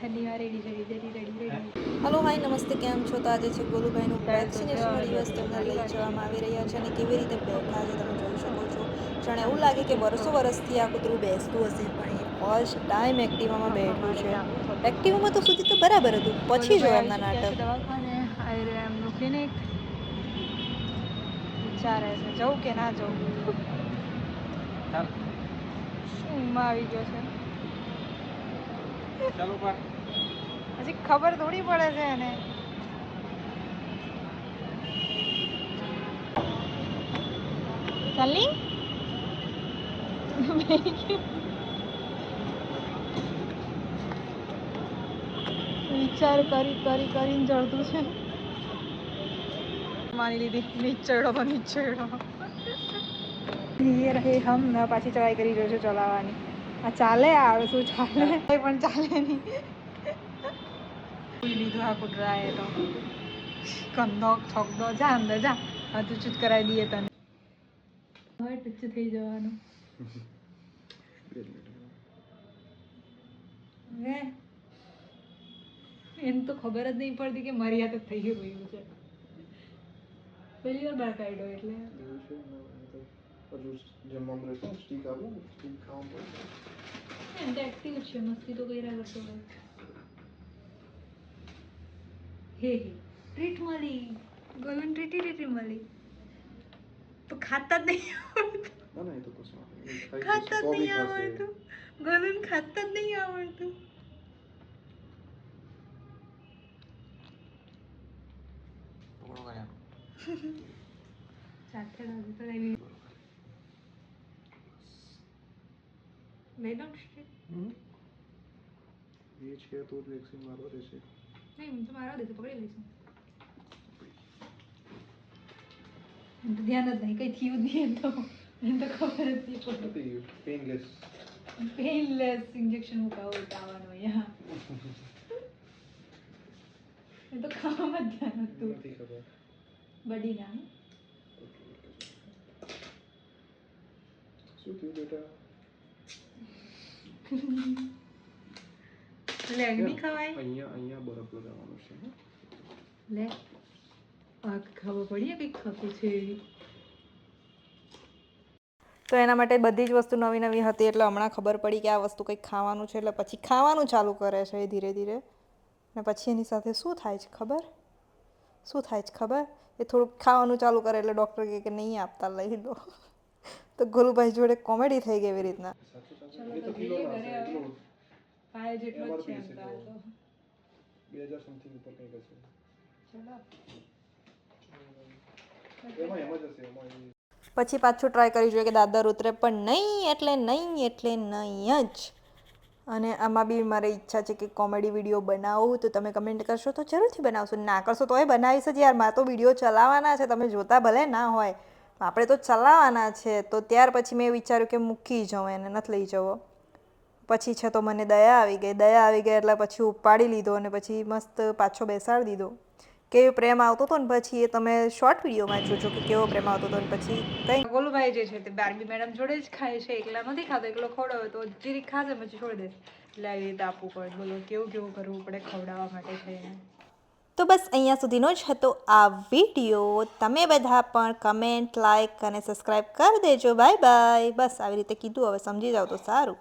શનિવાર ready. Hello hi નમસ્તે, કેમ છો? તો આજે છે ગોલુભાઈનું વેક્સિનેશનનો દિવસ. તેમને લઈ જવામાં આવી રહ્યા છે અને કેવી રીતે બેઠા છે તમે જોઈ શકો છો. જાણે એવું લાગે કે વર્ષોથી આ કૂતરું બેસતું હશે, પણ એ ફર્સ્ટ ટાઈમ એક્ટિવામાં બેઠું છે. એક્ટિવામાં તો સુધી તો બરાબર હતું, પછી જો એમના નાટક. દવાખાને આવી રહ્યા એમનું ક્લિનિક. વિચારે છે જવું કે ના જવું. ઊંઘમાં આવી ગયો છે. હજી ખબર થોડી પડે છે એને. ચાલની વિચાર કરીને જડતું છે. માની લીધી નીચેડો તો નીચેડો. એ રહે હમ ને પાછી ટ્રાય કરી રહ્યો છે ચલાવવાની. આ ચાલે આવે શું ચાલે પણ ચાલે નહીં. લીધું આ કૂતરાએ તો કંદો છોકદો જા અંદર જા હજુ ચૂત કરાવી દઈએ તને. હવે ટચ થઈ જવાનું. એને તો ખબર જ નહીં પડતી કે મારી હાથે થઈ રહ્યું છે. પહેલી વાર બહાર કાઢ્યો એટલે એમ તો એક્ટિવ છે, મસ્તી તો કર્યા કરતો હોય. હે ટ્રીટ મળી, ગોલન ટ્રીટી મળી તો ખાતા જ નહીં આવડતું. ગોલન ખાતા જ નહીં આવડતું. સાથે લઈ લો ये छह तो वैक्सीन मारवा देશે નહીં તો મારવા દેશે, પકડી લઈશું. ધ્યાન જ નહીં, કઈ થયું જ નહીં. તો એને તો ખબર જ નહીં પડતી. પેઇનલેસ ઇન્જેક્શન મુકાવો આવવાનું અહીંયા. એ તો ખાવામાં જ ધ્યાન હતું. નથી ખબર બડી ના શું થયું બેટા? લે અગ્નિ ખવાય. અહીંયા બરફ લગાવવાનો છે. લે આગ ખબર પડી કઈ ખાતું છે. તો એના માટે બધી જ વસ્તુ નવી નવી હતી, એટલે હમણાં ખબર પડી કે આ વસ્તુ કંઈક ખાવાનું છે, એટલે પછી ખાવાનું ચાલુ કરે છે એ ધીરે ધીરે. ને પછી એની સાથે શું થાય છે ખબર? એ થોડુંક ખાવાનું ચાલુ કરે એટલે ડૉક્ટર કહે કે નહીં આપતા, લઈ લો. તો ગોલુભાઈ જોડે કોમેડી થઈ ગઈ એવી રીતના. પાય જેટલો જ છે એમ તો 2000 સમથિંગ ઉપર કંઈક હશે. ચલો એમાં જ હશે. પછી પાછું ટ્રાય કરી જોઈએ કે દાદર ઉતરે, પણ નહીં એટલે નહીં જ. અને આમાં બી મારી ઈચ્છા છે કે કોમેડી વિડીયો બનાવું, તો તમે કમેન્ટ કરશો તો જરૂરથી બનાવશો. ના કરશો તોય બનાવીશ જ યાર. મારે તો વિડીયો ચલાવવાના છે, તમે જોતા ભલે ના હોય, આપણે તો ચલાવવાના છે. તો ત્યાર પછી મેં વિચાર્યું કે મૂકી જાઉં, એને નથી લઈ જવો. પછી છે તો મને દયા આવી ગઈ એટલે પછી ઉપાડી લીધો અને પછી મસ્ત પાછો બેસાડી દીધો. કેવો પ્રેમ આવતો હતો ને પછી એ તમે શોર્ટ વિડીયોમાં જોજો કે કેવો પ્રેમ આવતો હતો. ને પછી કંઈ ગોલુભાઈ જે છે તે બાર્બી મેડમ જોડે જ ખાય છે, એકલા નથી ખાતો. એકલો ખવડાવે તો જીરીક ખાશે પછી છોડી દે. એટલે આવી રીતે આપવું પડે. બોલો કેવું કરવું પડે ખવડાવવા માટે થઈને. તો બસ અહીંયા સુધીનો જ હતો આ વિડીયો. તમે બધા પણ કમેન્ટ, લાઈક અને સબસ્ક્રાઈબ કરી દેજો. Bye bye. બસ આવી રીતે કીધું, હવે સમજી જાવ તો સારું.